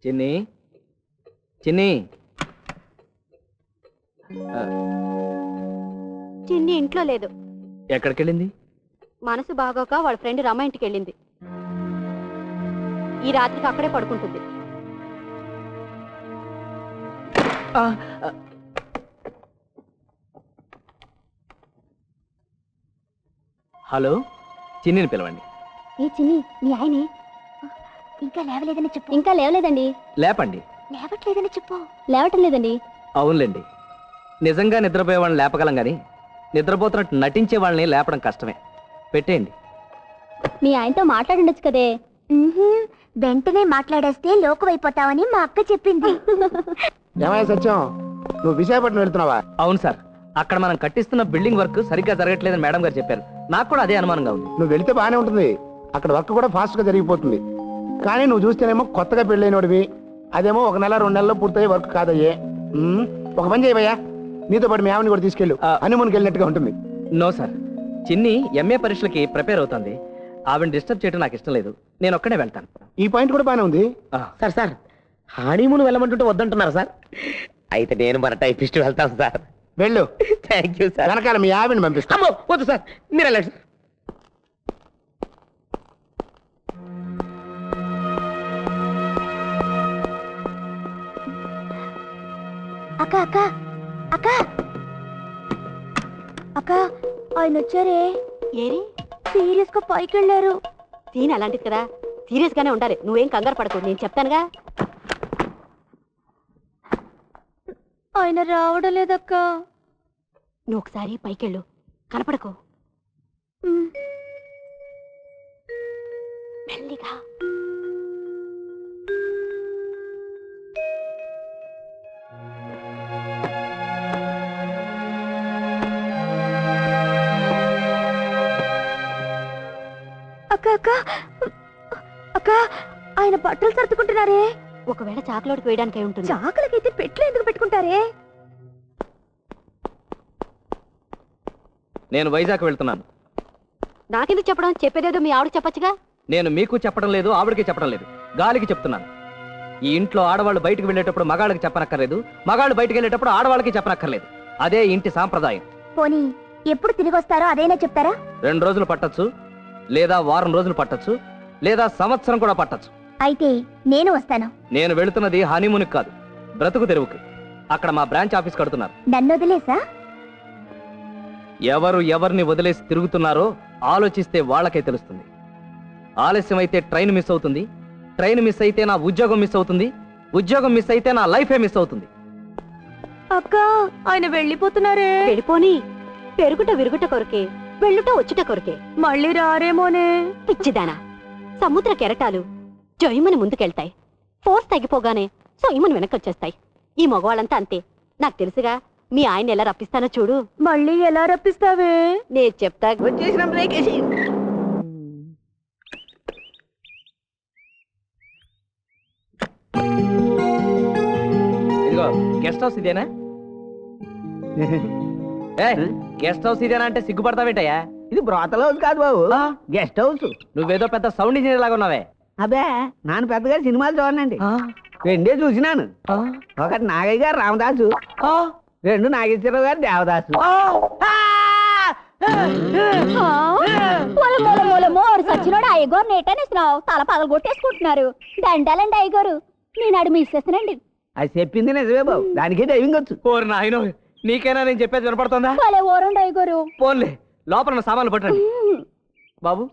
చిన్ని చిన్ని చిన్ని ఇంట్లో లేదు. ఎక్కడికి వెళ్ళింది? మనసు బాగోక వాళ్ళ ఫ్రెండ్ రమ ఇంటికి వెళ్ళింది. ఈ రాత్రికి అక్కడే పడుకుంటుంది. హలో, చిన్నిని పిలవండి. ఏ చిన్ని, మీ ఆయనే ఇంకా లేవలేదని చెప్పు. ఇంకా లేవలేదండి. లేపండి. లేవట్లేదని చెప్పు. లేవటం లేదండి. అవునులేండి, నిజంగా నిద్రపోయే వాళ్ళని లేపగలం గాని నిద్రపోతున్నట్టు నటించే వాళ్ళని లేపడం కష్టమే. పెట్టేయండి. మీ ఆయనతో మాట్లాడుండొచ్చు కదే. వెంటనే మాట్లాడేస్తే లోకువైపోతావని మా అక్క చెప్పింది. ఏమయ్య సత్యం, నువ్వు విశాఖపట్నం వెళ్తున్నావా? అవును సార్, అక్కడ మనం కట్టిస్తున్న బిల్డింగ్ వర్క్ సరిగ్గా జరగట్లేదని మేడం గారు చెప్పారు. నాకు కూడా అదే అనుమానంగా ఉంది. నువ్వు వెళితే బాగానే ఉంటుంది, అక్కడ వర్క్ కూడా ఫాస్ట్ గా జరిగిపోతుంది. కానీ నువ్వు చూస్తేనేమో కొత్తగా పెళ్ళైనోడివి, అదేమో 1 నెల 2 నెలల్లో పూర్తయ్యే వర్క్ కాదయ్యే. ఒక పని చేయవయ్యా, నీతో పాటు మీ ఆవిని కూడా తీసుకెళ్ళు, హనీమూన్కి వెళ్ళినట్టుగా ఉంటుంది. నో సార్, చిన్ని ఎంఏ పరీక్షలకి ప్రిపేర్ అవుతుంది. ఆవిడ డిస్టర్బ్ చేయడం నాకు ఇష్టం లేదు. నేను ఒక్కడే వెళ్తాను. ఈ పాయింట్ కూడా బాగానే ఉంది. సార్ హనీమూన్ వెళ్ళమంటుంటే వద్దంటున్నారు సార్. అయితే నేను మన టైపిస్ట్ వెళ్తాను సార్. వెళ్ళు. Thank you sir. వెనకాల మీ ఆవిని పంపిస్తా. అమ్మో వద్దు సార్, మీరు వెళ్ళండి సార్. అక్క అక్క అక్క అక్క, ఆయన వచ్చారే. ఏరి సీరియస్ గా పైకి వెళ్ళారు. సీన్ అలాంటిది కదా, సీరియస్ గానే ఉండాలి. నువ్వేం కంగారు పడకు, నేను చెప్తానుగా. ఆయన రావడం లేదక్క. నువ్వు ఒకసారి పైకెళ్ళు, కనపడకు. మెల్లిగా. అక్క అక్క అక్క, ఆయన బట్టలు సర్దుకుంటున్నారే. ఒకవేళ చాకలోడికి వేయడానికి ఉంటుంది. చాకలకైతే పెట్లు ఎందుకు పెట్టుకుంటారే? నేను వైజాగ్ వెళ్తున్నాను. నాకెందుకు చెప్పడం? చెప్పేదేదో మీ ఆవిడకి చెప్పచ్చుగా. నేను మీకు చెప్పడం లేదు, ఆవిడకి చెప్పడం లేదు, గాలికి చెప్తున్నాను. ఈ ఇంట్లో ఆడవాళ్ళు బయటకు వెళ్ళేటప్పుడు మగాళ్ళకి చెప్పనక్కర్లేదు, మగాళ్ళు బయటకు వెళ్ళేటప్పుడు ఆడవాళ్ళకి చెప్పనక్కర్లేదు. అదే ఇంటి సాంప్రదాయం. పోనీ ఎప్పుడు తిరిగి వస్తారో అదైనా చెప్తారా? 2 రోజులు పట్టొచ్చు, లేదా వారం రోజులు పట్టొచ్చు, లేదా సంవత్సరం కూడా పట్టొచ్చు. అయితే నేను వస్తాను. నేను వెళుతున్నది హనీమూన్కి కాదు, బ్రతుకు తెరువుకి. అక్కడ మా బ్రాంచ్ ఆఫీస్ కడుతున్నారు. నన్ను వదిలేసా? ఎవరు ఎవరిని వదిలేసి తిరుగుతున్నారో ఆలోచిస్తే వాళ్ళకే తెలుస్తుంది. ఆలస్యం అయితే ట్రైన్ మిస్ అవుతుంది, ట్రైన్ మిస్ అయితే నా ఉద్యోగం మిస్ అవుతుంది, ఉద్యోగం మిస్ అయితే నా లైఫే మిస్ అవుతుంది. అక్క, ఆయన వెళ్ళిపోతున్నారే. వెళ్ళిపోని, పెరుగుట విరుగుట కొరకే, వెళ్ళుట వచ్చుట కొరకే. మళ్ళీ రారేమోనే. పిచ్చిదానా, సముద్ర కెరటాలు జొయ్యమని ముందుకెళ్తాయి, ఫోర్స్ తగ్గిపోగానే సొయ్యమని వెనకొచ్చేస్తాయి. ఈ మగవాళ్ళంతా అంతే. నాకు తెలుసుగా మీ ఆయన ఎలా రప్పిస్తానో చూడు. మళ్ళీ ఎలా రప్పిస్తావే? నేను చెప్తా. వచ్చేసిన బ్రేక్ వేసి. ఇదిగో గెస్ట్ హౌస్ ఇదేనా? గెస్ట్ హౌస్ ఇదేనా అంటే సిగ్గుపడతావేంటయ్యా? ఇది బ్రోతల్ హౌస్ కాదు బాబు, గెస్ట్ హౌస్. నువ్వేదో పెద్ద సౌండ్ ఇంజనీర్ లాగా ఉన్నావే. అబ్బే, నాన్న పెద్దగా సినిమాలు చూడండి, 2 చూసినాను. ఒకటి నాగయ్య గారు రామదాసు, 2 నాగేశ్వరరావు గారు దేవదాసు. సచ్చినోడు అయ్యగారు నేటనేస్తున్నావు, తల పగలు కొట్టేసుకుంటున్నారు. దండాలండి అయ్యగారు, నేను అడుగు ఇచ్చేస్తానండి. అది చెప్పింది నిజమే బాబు, దానికే డ్రైవింగ్ వచ్చు. ఓరు నాయనో, నీకైనా నేను చెప్పేది వినపడుతుందా? ఓరండి అయ్యగారు. పోన్లే, లోపల ఉన్న సామాన్లు పట్టండి బాబు.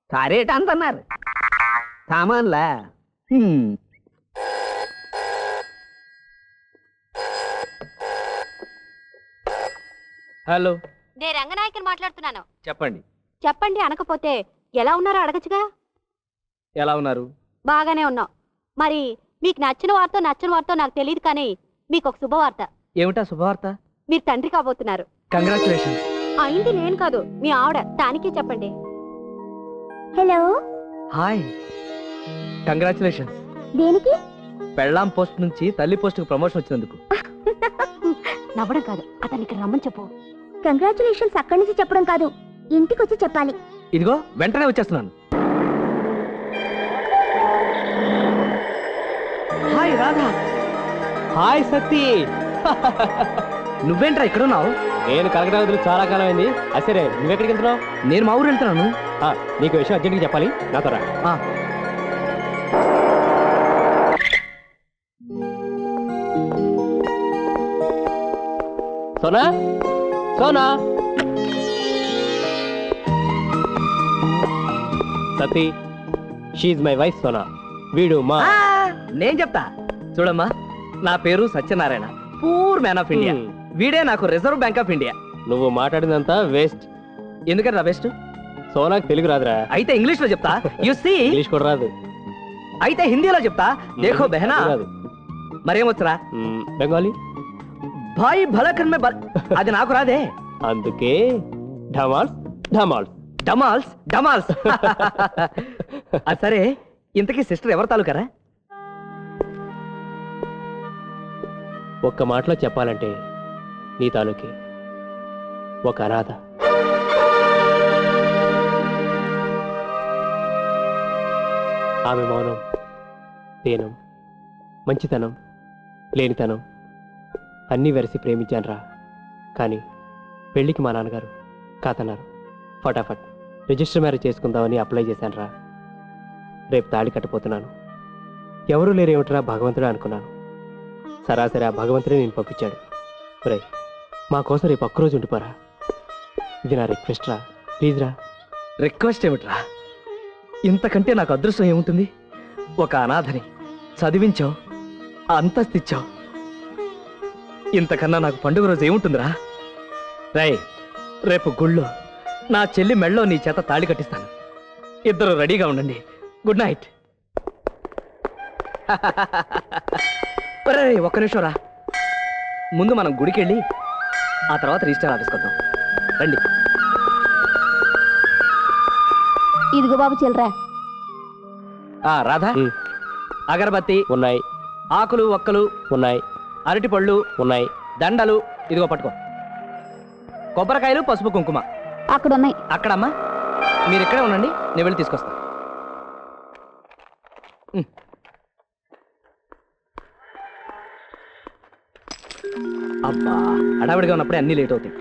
సారేట అంటున్నారు సామాన్లా? హలో, నేను రంగనాయకుని మాట్లాడుతున్నాను. చెప్పండి. చెప్పండి అనకపోతే ఎలా ఉన్నారో అడగచ్చుగా. ఎలా ఉన్నారు? బాగానే ఉన్నాం. మరి మీకు నచ్చిన వార్త నచ్చిన వార్త నాకు తెలియదు, కానీ మీకు ఒక శుభవార్త. ఏమిటా శుభవార్త? మీరు తండ్రి కాబోతున్నారు. కంగ్రాచులేషన్స్. అయింది నేను కాదు, మీ ఆవిడ. దానికే చెప్పండి. హలో. Hi, congratulations. దేనికి? పెళ్ళాం పోస్ట్ నుంచి తల్లి పోస్టుకు ప్రమోషన్ వచ్చినందుకు. నవ్వడం కాదు, అతనికి రమ్మని చెప్పు. కంగ్రాచులేషన్స్ అక్కడి నుంచి చెప్పడం కాదు, ఇంటికి వచ్చి చెప్పాలి. ఇదిగో వెంటనే వచ్చేస్తున్నాను. హాయ్ రాధా. హాయ్ సత్తి. నువ్వేంట్రా ఇక్కడ ఉన్నావు? నేను కలకటా వదిలి చాలా కాలం అయింది. సరే నువ్వెక్కడికి వెళ్తున్నావు? నేను మా ఊరు వెళ్తున్నాను. నీకు విషయం అర్జెంట్గా చెప్పాలి, నాతో రా. సోనా, సోనా. సతీ, షీజ్ మై వైఫ్ సోనా. వీడు మా నేను చెప్తా చూడమ్మా, నా పేరు Satyanarayana, poor man of India. వీడే నాకు రిజర్వ్ బ్యాంక్ ఆఫ్ ఇండియా. నువ్వు మాట్లాడిందంతా వేస్ట్. ఎందుకని రా బెస్ట్? సోనాకు తెలుగు రాదురా. అయితే ఇంగ్లీష్ లో చెప్తా. You see. ఇంగ్లీష్ కూడా రాదు. అయితే హిందీలో చెప్తా. దేఖో బెహనా. రాదు. మరేమొచ్చురా? బెంగాలీ. భాయ్ భలకన్ మే అది నాకు రాదే. అందుకే ఢమాల్స్ ఢమాల్స్ డమాల్స్ డమాల్స్. సరే, ఇంతకీ సిస్టర్ ఎవరి తాలూకరా? ఒక్క మాటలో చెప్పాలంటే నీ తాలూకే, ఒక అనాథ. ఆమె మౌనం, దేనం, మంచితనం, లేనితనం అన్నీ వెరసి ప్రేమించానురా. కానీ పెళ్ళికి మా నాన్నగారు కాదన్నారు. ఫటాఫట్ రిజిస్టర్ మ్యారేజ్ చేసుకుందామని అప్లై చేశానురా. రేపు తాళి కట్టపోతున్నాను. ఎవరూ లేరేమిట్రా భగవంతుడా అనుకున్నాను. సరాసరి ఆ భగవంతుడే నేను పంపించాడు. రే, మా కోసం రేపు ఒక్కరోజు ఉండిపోరా. ఇది నా రిక్వెస్ట్ రా, ప్లీజ్ రా. రిక్వెస్ట్ ఏమిట్రా? ఇంతకంటే నాకు అదృష్టం ఏముంటుంది? ఒక అనాథని చదివించావు, అంతస్తిచ్చావు. ఇంతకన్నా నాకు పండుగ రోజు ఏముంటుందిరా? రేయ్, రేపు గుళ్ళో నా చెల్లి మెళ్ళో నీ చేత తాళి కట్టిస్తాను. ఇద్దరు రెడీగా ఉండండి. Good night. ఒక్క నిమిషం రా. ముందు మనం గుడికి వెళ్ళి ఆ తర్వాత రిజిస్టర్ ఆఫీస్కి వద్దాం. రండి. ఇదిగో బాబు చిల్లరా. రాధా, అగరబత్తి ఉన్నాయి, ఆకులు ఒక్కలు ఉన్నాయి, అరటి పళ్ళు ఉన్నాయి, దండలు ఇదిగో పట్టుకో. కొబ్బరికాయలు, పసుపు, కుంకుమ అక్కడున్నాయి. అక్కడమ్మా, మీరు ఇక్కడే ఉండండి, నేను వెళ్ళి తీసుకొస్తా. అబ్బా, హడావిడిగా ఉన్నప్పుడే అన్నీ లేట్ అవుతాయి.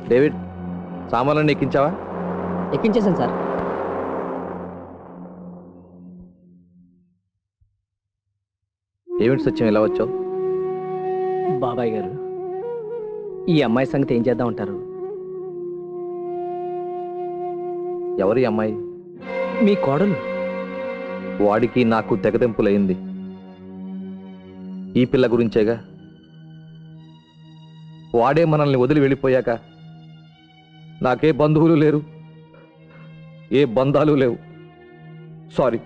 డేవిడ్, సామాన్లన్నీ ఎక్కించావా? ఎక్కించేసాను సార్. ఏమిటి సత్యం, ఎలా వచ్చావు? బాబాయ్ గారు, ఈ అమ్మాయి సంగతి ఏం చేద్దాం అంటారు? ఎవరి అమ్మాయి? మీ కోడలు. వాడికి నాకు తెగదెంపులైంది. ఈ పిల్ల గురించేగా. వాడే మనల్ని వదిలి వెళ్ళిపోయాక నాకే బంధువులు లేరు, ఏ బంధాలు లేవు. సారీ.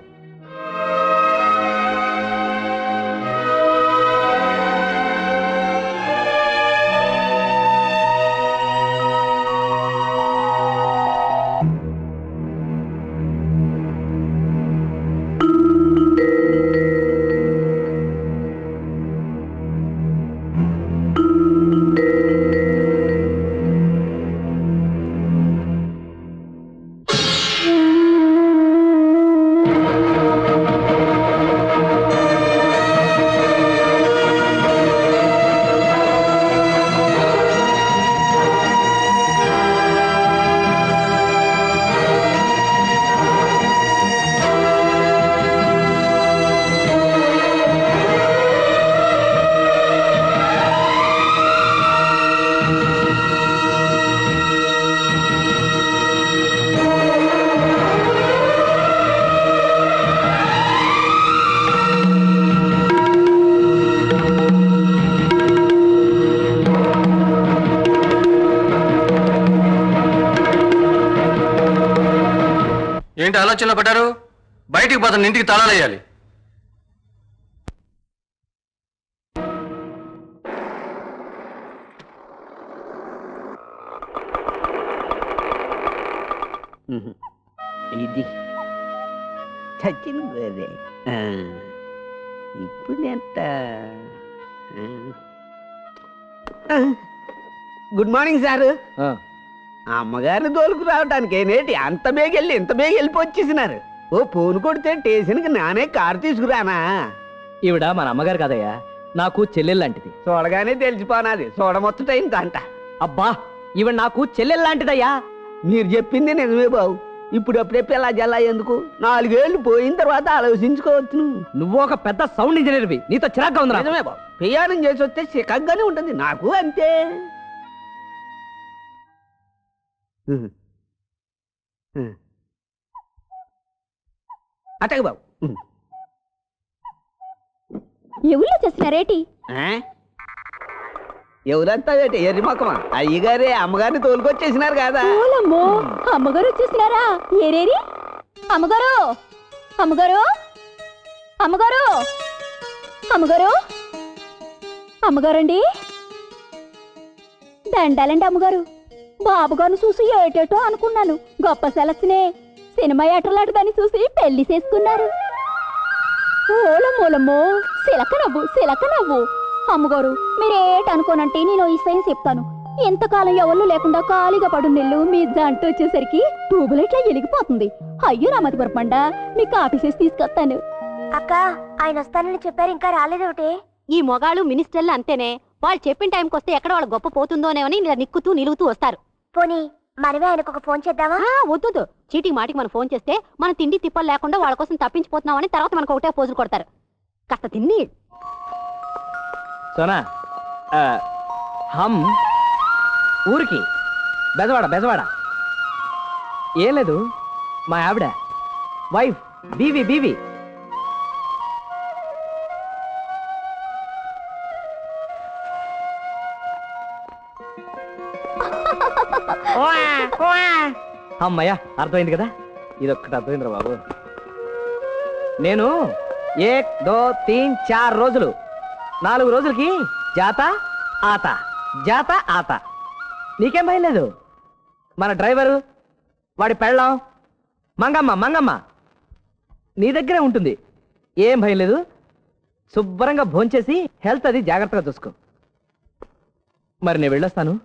ఏంటి ఆలోచనలో పడ్డారు? బయటికి పోతాను, ఇంటికి తాళాలేయాలి. ఇది చచ్చింది వేరే. ఇప్పుడు ఎంత? Good morning sir. అమ్మగారిని తోలుకు రావటానికి నేటి అంత బేగెళ్ళి ఇంత బేగెళ్ళి వచ్చేసినారు. ఓ ఫోన్ కొడితే స్టేషన్కి నానే కారు తీసుకురానా? ఈవిడ మన అమ్మగారు కదయ్యా, నాకు చెల్లెలు లాంటిది. చూడగానే తెలిసిపోనాది, చూడమొచ్చటైంది అంట. అబ్బా, ఈవిడ నాకు చెల్లెలు లాంటిదయ్యా. మీరు చెప్పింది నిజమే బాబు. ఇప్పుడు అప్పుడే పిల్ల జల్లా ఎందుకు? 4 ఏళ్ళు పోయిన తర్వాత ఆలోచించుకోవచ్చు. నువ్వు ఒక పెద్ద సౌండ్ ఇంజనీర్వి, నీతో చిరాగ్గా ఉందిరా. నిజమే బాబు, ప్రయాణం చేసి వస్తే చికాగ్గానే ఉంటుంది నాకు, అంతే. అట్టగా బాబు. ఎవరు చేసినారేటి? ఎవరంతా ఎర్రి మొక్కమా? అయ్యగారే అమ్మగారిని తోలుకొచ్చేసినారు కదా. ఓలమ్మో, అమ్మగారు వచ్చేసినారా? ఏరేరి అమ్మగారు, అమ్మగారు, అమ్మగారు, అమ్మగారు, అమ్మగారండి. దండాలండి అమ్మగారు. బాబుగారిని చూసి ఏటేటో అనుకున్నాను. గొప్ప సెలక్షనే. సినిమా ఏటలాంటిదాన్ని చూసి పెళ్లి చేసుకున్నారు. ఓలమ్మోలమ్మో, సిలక నవ్వు, సిలక నవ్వు. అమ్మగారు, మీరేటనుకోనంటే నేను ఈ సైన్స్ చెప్తాను. ఎంతకాలం ఎవరు లేకుండా ఖాళీగా పడు నెల్లు మీ జంట వచ్చేసరికి ట్యూబులైట్లా వెలిగిపోతుంది. అయ్యో నా మతి పరపండ, మీకు కాఫీ చేసి తీసుకొస్తాను. అక్క, ఆయన వస్తానని చెప్పారు, ఇంకా రాలేదోటే. ఈ మొగాళ్ళు మినిస్టర్లు అంతేనే. వాళ్ళు చెప్పిన టైంకి వస్తే ఎక్కడ వాళ్ళు గొప్ప పోతుందోనేమని నిక్కుతూ నిలుగుతూ వస్తారు. పోనీ మనమే ఆయనకు ఒక ఫోన్ చేద్దామా? వద్దు, చీటికి మాటికి మనం ఫోన్ చేస్తే మన తిండి తిప్పలు లేకుండా వాళ్ళ కోసం తప్పించిపోతున్నామని తర్వాత మనకు ఒకటే పోజులు కొడతారు. కాస్త తిన్ని. సోనా, హమ్ ఊరికి బెజవాడ, బెజవాడ. ఏం లేదు, మా ఆవిడ వైఫ్ బీవి బీవి. అమ్మయ్యా, అర్థమైంది కదా. ఇదొక్కటి అర్థమైందిరా బాబు. నేను 1 2 3 4 రోజులు, 4 రోజులకి జాత ఆత, జాత ఆత. నీకేం భయం లేదు. మన డ్రైవరు, వాడి పెళ్ళాం మంగమ్మ, మంగమ్మ నీ దగ్గరే ఉంటుంది. ఏం భయం లేదు. శుభ్రంగా భోంచేసి హెల్త్ అది జాగ్రత్తగా చూసుకో. మరి నేను వెళ్ళొస్తాను.